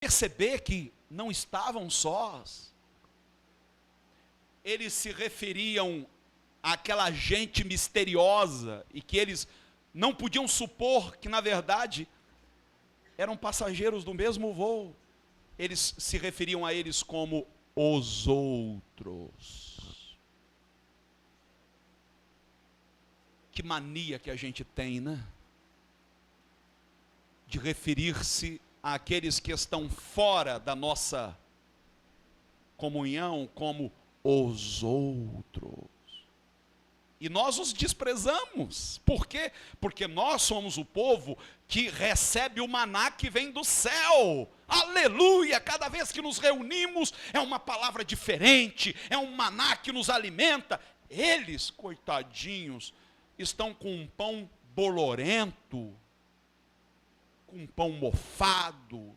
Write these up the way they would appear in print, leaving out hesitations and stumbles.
perceber que não estavam sós. Eles se referiam àquela gente misteriosa e que eles não podiam supor que, na verdade, eram passageiros do mesmo voo. Eles se referiam a eles como os outros. Que mania que a gente tem, né? De referir-se àqueles que estão fora da nossa comunhão como os outros. E nós os desprezamos. Por quê? Porque nós somos o povo que recebe o maná que vem do céu. Aleluia! Cada vez que nos reunimos é uma palavra diferente, é um maná que nos alimenta. Eles, coitadinhos, estão com um pão bolorento, com um pão mofado,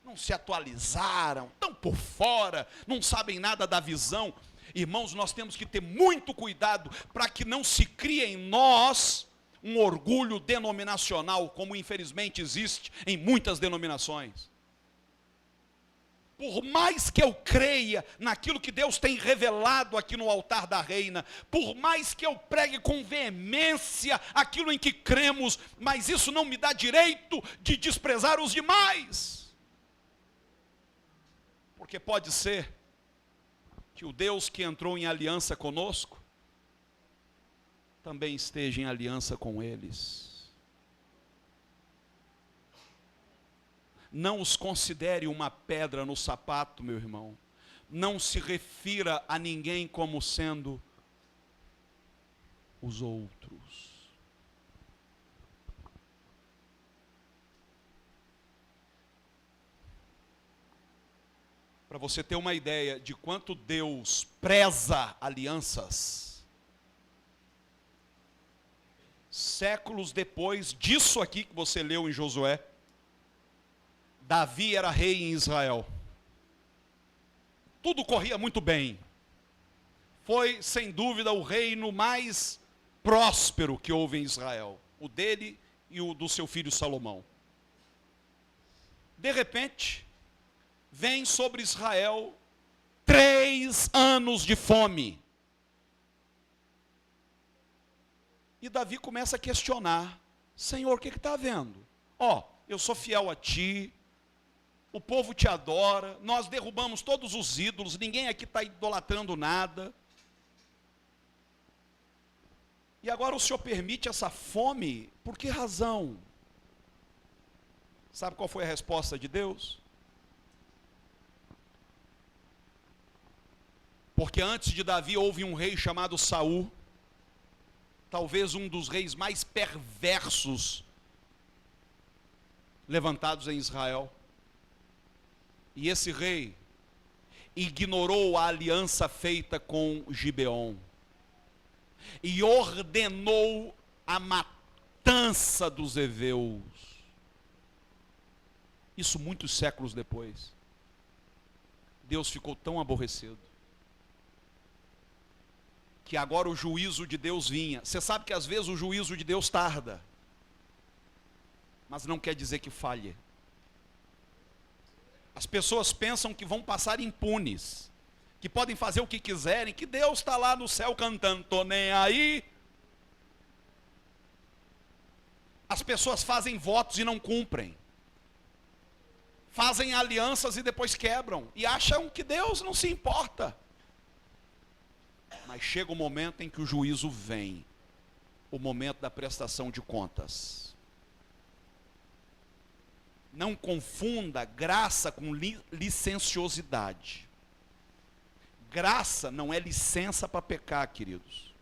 não se atualizaram, estão por fora, não sabem nada da visão. Irmãos, nós temos que ter muito cuidado para que não se crie em nós um orgulho denominacional, como infelizmente existe em muitas denominações. Por mais que eu creia naquilo que Deus tem revelado aqui no altar da reina, por mais que eu pregue com veemência aquilo em que cremos, mas isso não me dá direito de desprezar os demais. Porque pode ser que o Deus que entrou em aliança conosco, também esteja em aliança com eles. Não os considere uma pedra no sapato, meu irmão. Não se refira a ninguém como sendo os outros. Para você ter uma ideia de quanto Deus preza alianças, séculos depois disso aqui que você leu em Josué, Davi era rei em Israel. Tudo corria muito bem. Foi, sem dúvida, o reino mais próspero que houve em Israel. O dele e o do seu filho Salomão. De repente, vem sobre Israel 3 anos de fome. E Davi começa a questionar: Senhor, o que está havendo? Eu sou fiel a ti, o povo te adora, nós derrubamos todos os ídolos, ninguém aqui está idolatrando nada. E agora o Senhor permite essa fome, por que razão? Sabe qual foi a resposta de Deus? Porque antes de Davi houve um rei chamado Saul, talvez um dos reis mais perversos levantados em Israel. E esse rei ignorou a aliança feita com Gibeon e ordenou a matança dos heveus. Isso muitos séculos depois. Deus ficou tão aborrecido que agora o juízo de Deus vinha. Você sabe que às vezes o juízo de Deus tarda, mas não quer dizer que falhe. As pessoas pensam que vão passar impunes, que podem fazer o que quiserem, que Deus está lá no céu cantando, tô nem aí. As pessoas fazem votos e não cumprem, fazem alianças e depois quebram, e acham que Deus não se importa. Mas chega o momento em que o juízo vem, o momento da prestação de contas. Não confunda graça com licenciosidade. Graça não é licença para pecar, queridos.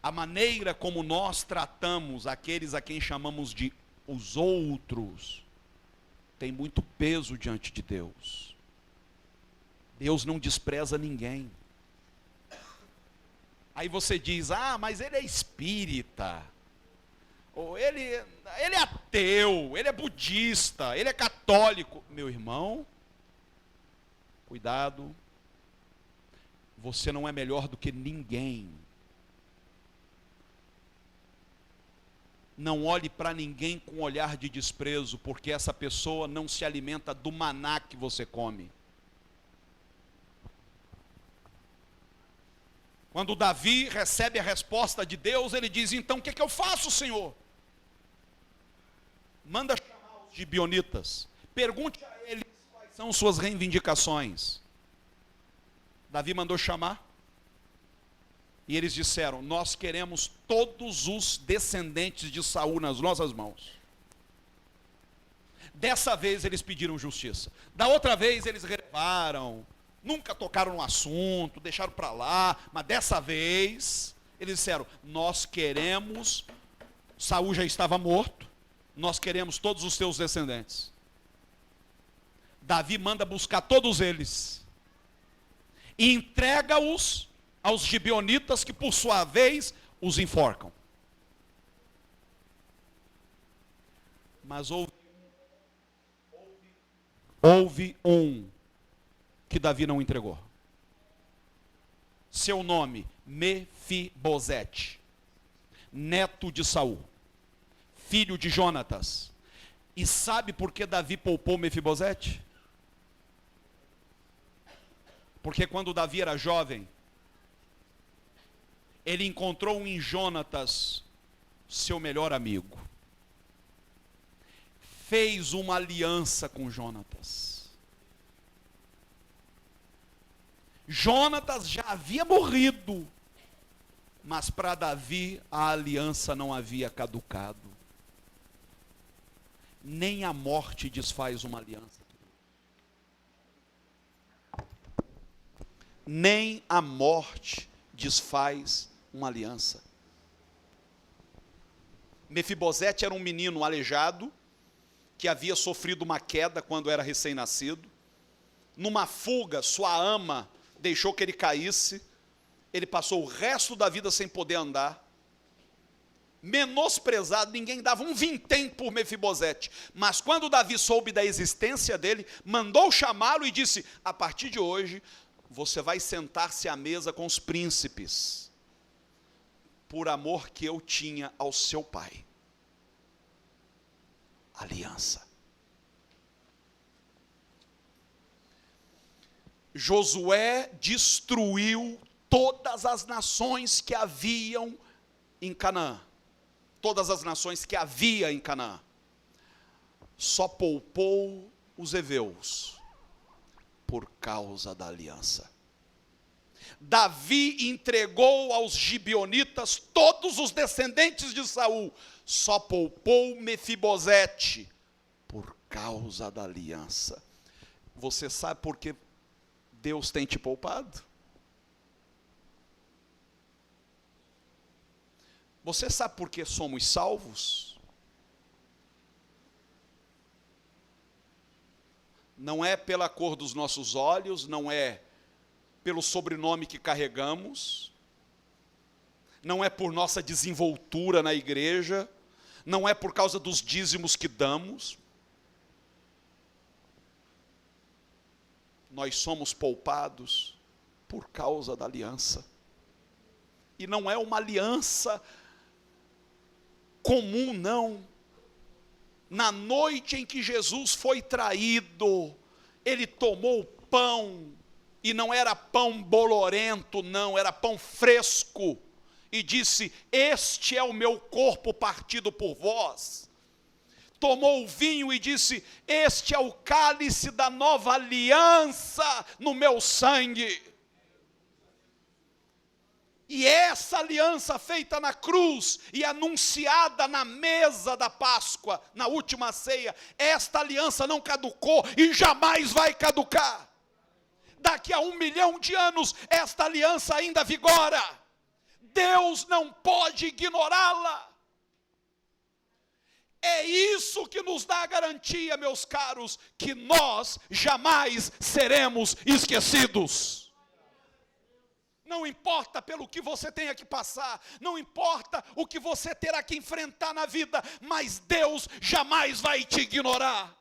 A maneira como nós tratamos aqueles a quem chamamos de os outros, tem muito peso diante de Deus. Deus não despreza ninguém. Aí você diz: mas ele é espírita, ou ele é ateu, ele é budista, ele é católico. Meu irmão, cuidado, você não é melhor do que ninguém. Não olhe para ninguém com olhar de desprezo, porque essa pessoa não se alimenta do maná que você come. Quando Davi recebe a resposta de Deus, ele diz: então o que eu faço, Senhor? Manda chamar os gibeonitas, pergunte a eles quais são suas reivindicações. Davi mandou chamar, e eles disseram: nós queremos todos os descendentes de Saul nas nossas mãos. Dessa vez eles pediram justiça. Da outra vez eles relevaram, nunca tocaram no assunto, deixaram para lá. Mas dessa vez eles disseram: nós queremos, Saul já estava morto, nós queremos todos os teus descendentes. Davi manda buscar todos eles e entrega-os aos gibeonitas, que por sua vez os enforcam. Mas houve um que Davi não entregou. Seu nome, Mefibosete, neto de Saul, filho de Jonatas. E sabe por que Davi poupou Mefibosete? Porque quando Davi era jovem, ele encontrou em Jonatas seu melhor amigo. Fez uma aliança com Jonatas. Jonatas já havia morrido, mas para Davi a aliança não havia caducado. Nem a morte desfaz uma aliança. Nem a morte desfaz uma aliança. Mefibosete era um menino aleijado, que havia sofrido uma queda quando era recém-nascido. Numa fuga, sua ama deixou que ele caísse. Ele passou o resto da vida sem poder andar. Menosprezado, ninguém dava um vintém por Mefibosete. Mas quando Davi soube da existência dele, mandou chamá-lo e disse: a partir de hoje, você vai sentar-se à mesa com os príncipes, por amor que eu tinha ao seu pai. Aliança. Josué destruiu todas as nações que haviam em Canaã. Todas as nações que havia em Canaã. Só poupou os heveus por causa da aliança. Davi entregou aos gibeonitas todos os descendentes de Saul, só poupou Mefibosete por causa da aliança. Você sabe por que Deus tem te poupado? Você sabe por que somos salvos? Não é pela cor dos nossos olhos, não é pelo sobrenome que carregamos, não é por nossa desenvoltura na igreja, não é por causa dos dízimos que damos. Nós somos poupados por causa da aliança. E não é uma aliança comum, não. Na noite em que Jesus foi traído, ele tomou o pão, e não era pão bolorento, não, era pão fresco, e disse: este é o meu corpo partido por vós. Tomou o vinho e disse: este é o cálice da nova aliança no meu sangue. E essa aliança feita na cruz e anunciada na mesa da Páscoa, na última ceia, esta aliança não caducou e jamais vai caducar. Daqui a 1 milhão de anos, esta aliança ainda vigora. Deus não pode ignorá-la. É isso que nos dá a garantia, meus caros, que nós jamais seremos esquecidos. Não importa pelo que você tenha que passar, não importa o que você terá que enfrentar na vida, mas Deus jamais vai te ignorar.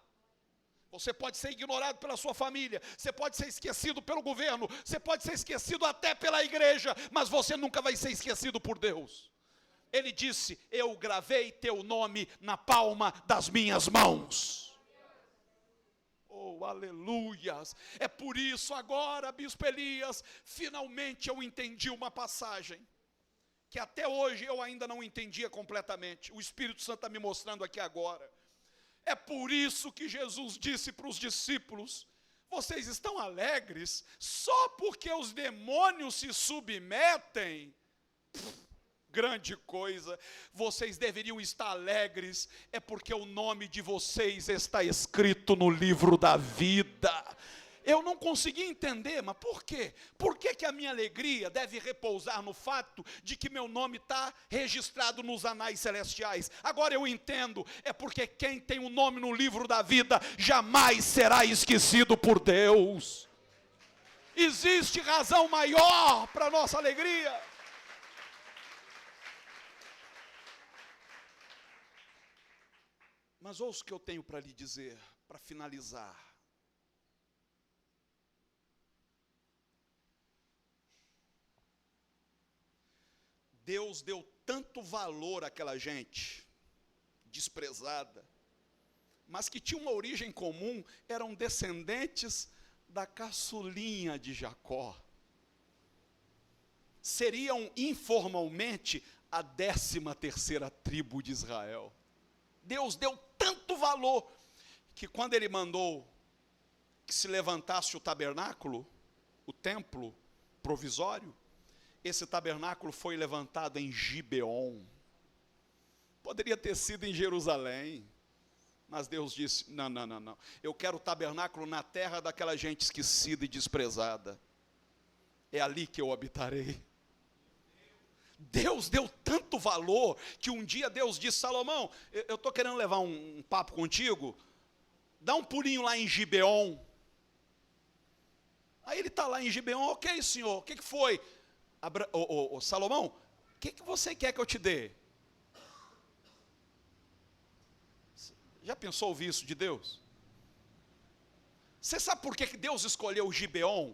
Você pode ser ignorado pela sua família, você pode ser esquecido pelo governo, você pode ser esquecido até pela igreja, mas você nunca vai ser esquecido por Deus. Ele disse: eu gravei teu nome na palma das minhas mãos. Oh, aleluias! É por isso agora, bispo Elias, finalmente eu entendi uma passagem que até hoje eu ainda não entendia completamente. O Espírito Santo está me mostrando aqui agora. É por isso que Jesus disse para os discípulos: vocês estão alegres só porque os demônios se submetem? Grande coisa. Vocês deveriam estar alegres, é porque o nome de vocês está escrito no livro da vida. Eu não consegui entender, mas por quê? Por que que a minha alegria deve repousar no fato de que meu nome está registrado nos anais celestiais? Agora eu entendo, é porque quem tem o nome no livro da vida jamais será esquecido por Deus. Existe razão maior para a nossa alegria. Mas ouça o que eu tenho para lhe dizer, para finalizar. Deus deu tanto valor àquela gente desprezada, mas que tinha uma origem comum, eram descendentes da caçulinha de Jacó. Seriam informalmente a 13ª tribo de Israel. Deus deu tanto valor, que quando ele mandou que se levantasse o tabernáculo, o templo provisório, esse tabernáculo foi levantado em Gibeon. Poderia ter sido em Jerusalém, mas Deus disse: não, não, não, não. Eu quero o tabernáculo na terra daquela gente esquecida e desprezada. É ali que eu habitarei. Deus deu tanto valor, que um dia Deus disse: Salomão, eu estou querendo levar um papo contigo, dá um pulinho lá em Gibeon. Aí ele está lá em Gibeon: ok, senhor, o que foi? Salomão, o que você quer que eu te dê? Já pensou ouvir isso de Deus? Você sabe por que Deus escolheu Gibeon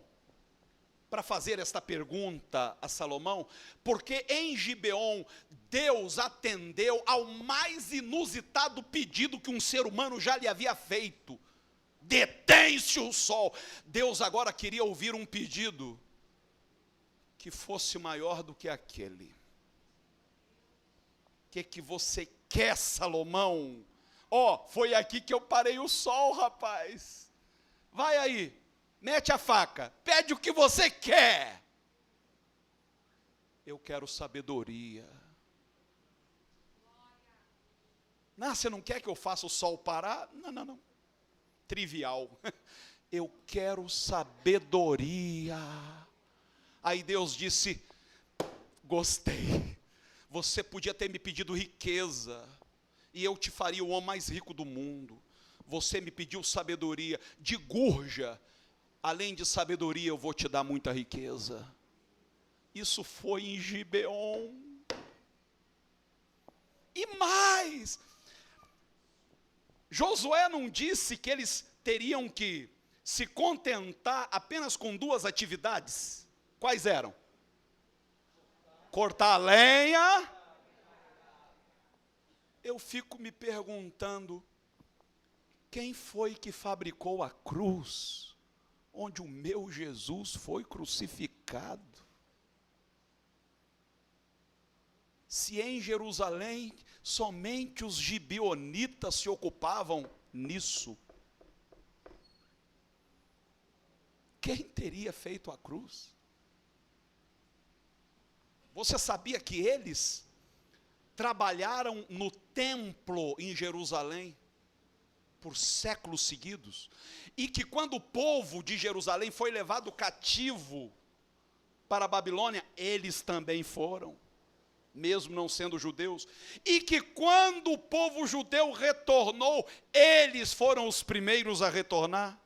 para fazer esta pergunta a Salomão? Porque em Gibeon Deus atendeu ao mais inusitado pedido que um ser humano já lhe havia feito: detém-se o sol. Deus agora queria ouvir um pedido que fosse maior do que aquele. O que você quer, Salomão? Foi aqui que eu parei o sol, rapaz. Vai aí, mete a faca, pede o que você quer. Eu quero sabedoria. Não, você não quer que eu faça o sol parar? Não, não, não. Trivial. Eu quero sabedoria. Aí Deus disse: gostei. Você podia ter me pedido riqueza, e eu te faria o homem mais rico do mundo. Você me pediu sabedoria, de gurja. Além de sabedoria, eu vou te dar muita riqueza. Isso foi em Gibeon. E mais, Josué não disse que eles teriam que se contentar apenas com 2 atividades? Quais eram? Cortar a lenha. Eu fico me perguntando, quem foi que fabricou a cruz onde o meu Jesus foi crucificado? Se em Jerusalém somente os gibeonitas se ocupavam nisso, quem teria feito a cruz? Você sabia que eles trabalharam no templo em Jerusalém por séculos seguidos? E que quando o povo de Jerusalém foi levado cativo para a Babilônia, eles também foram, mesmo não sendo judeus. E que quando o povo judeu retornou, eles foram os primeiros a retornar.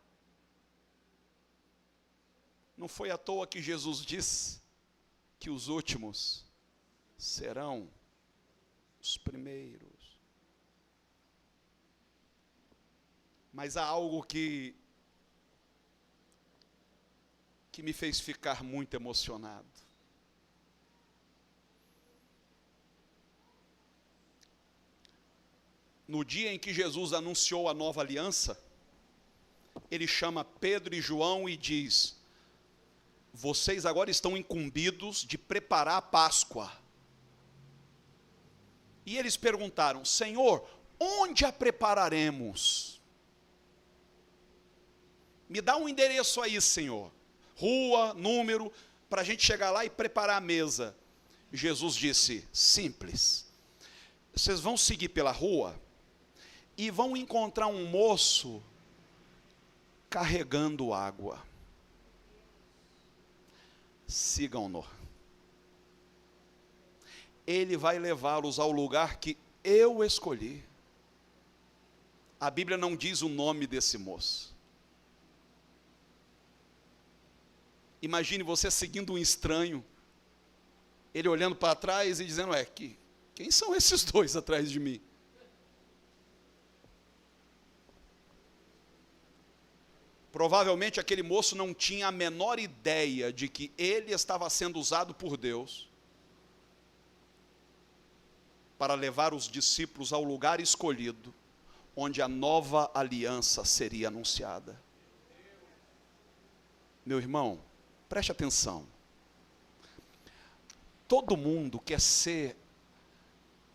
Não foi à toa que Jesus disse que os últimos serão os primeiros. Mas há algo que me fez ficar muito emocionado. No dia em que Jesus anunciou a nova aliança, ele chama Pedro e João e diz: vocês agora estão incumbidos de preparar a Páscoa. E eles perguntaram: Senhor, onde a prepararemos? Me dá um endereço aí, Senhor. Rua, número, para a gente chegar lá e preparar a mesa. Jesus disse: simples. Vocês vão seguir pela rua e vão encontrar um moço carregando água. Sigam-no. Ele vai levá-los ao lugar que eu escolhi. A Bíblia não diz o nome desse moço. Imagine você seguindo um estranho, ele olhando para trás e dizendo: quem são esses dois atrás de mim? Provavelmente aquele moço não tinha a menor ideia de que ele estava sendo usado por Deus para levar os discípulos ao lugar escolhido, onde a nova aliança seria anunciada. Meu irmão, preste atenção. Todo mundo quer ser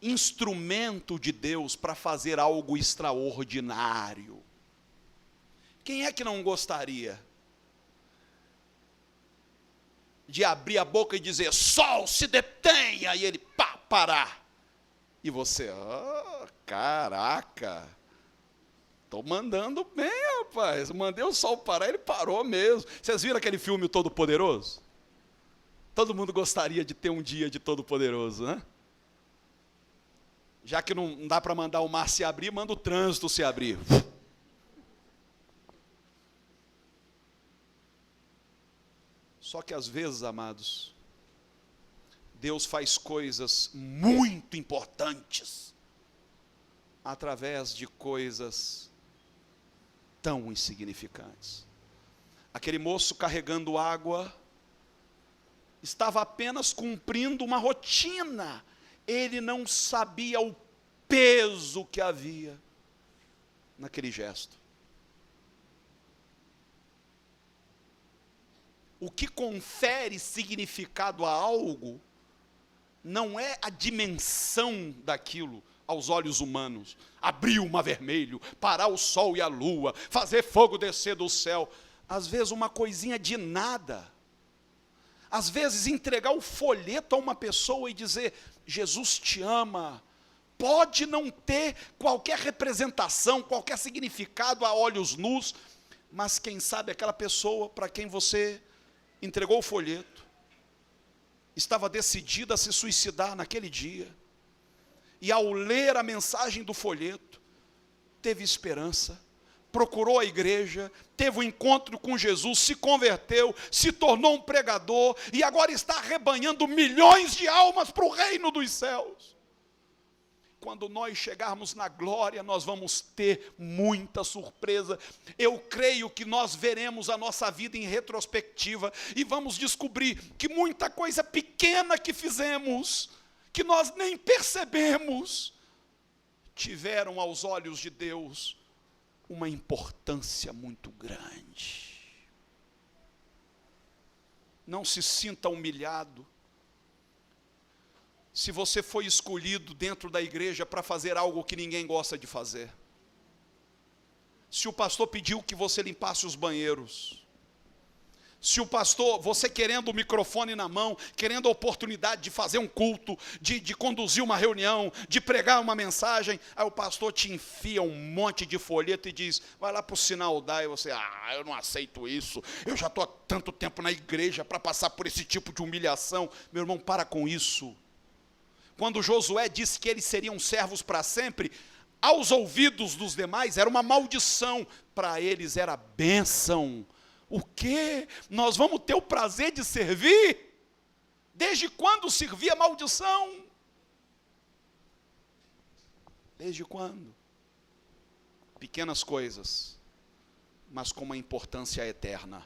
instrumento de Deus para fazer algo extraordinário. Quem é que não gostaria de abrir a boca e dizer: sol, se detenha, e ele parar? E você: caraca, estou mandando bem, rapaz, mandei o sol parar, ele parou mesmo. Vocês viram aquele filme Todo-Poderoso? Todo mundo gostaria de ter um dia de Todo-Poderoso, né? Já que não dá para mandar o mar se abrir, manda o trânsito se abrir. Só que às vezes, amados, Deus faz coisas muito importantes através de coisas tão insignificantes. Aquele moço carregando água estava apenas cumprindo uma rotina. Ele não sabia o peso que havia naquele gesto. O que confere significado a algo não é a dimensão daquilo aos olhos humanos. Abrir o mar vermelho, parar o sol e a lua, fazer fogo descer do céu. Às vezes uma coisinha de nada. Às vezes entregar o folheto a uma pessoa e dizer: Jesus te ama. Pode não ter qualquer representação, qualquer significado a olhos nus, mas quem sabe aquela pessoa para quem você entregou o folheto estava decidida a se suicidar naquele dia, e ao ler a mensagem do folheto, teve esperança, procurou a igreja, teve um encontro com Jesus, se converteu, se tornou um pregador, e agora está arrebanhando milhões de almas para o reino dos céus. Quando nós chegarmos na glória, nós vamos ter muita surpresa. Eu creio que nós veremos a nossa vida em retrospectiva e vamos descobrir que muita coisa pequena que fizemos, que nós nem percebemos, tiveram aos olhos de Deus uma importância muito grande. Não se sinta humilhado se você foi escolhido dentro da igreja para fazer algo que ninguém gosta de fazer. Se o pastor pediu que você limpasse os banheiros, se o pastor, você querendo o microfone na mão, querendo a oportunidade de fazer um culto, de conduzir uma reunião, de pregar uma mensagem, aí o pastor te enfia um monte de folheto e diz: vai lá para o sinal da, e você: eu não aceito isso, eu já estou há tanto tempo na igreja para passar por esse tipo de humilhação. Meu irmão, para com isso. Quando Josué disse que eles seriam servos para sempre, aos ouvidos dos demais era uma maldição, para eles era bênção. O quê? Nós vamos ter o prazer de servir? Desde quando servia maldição? Desde quando? Pequenas coisas, mas com uma importância eterna.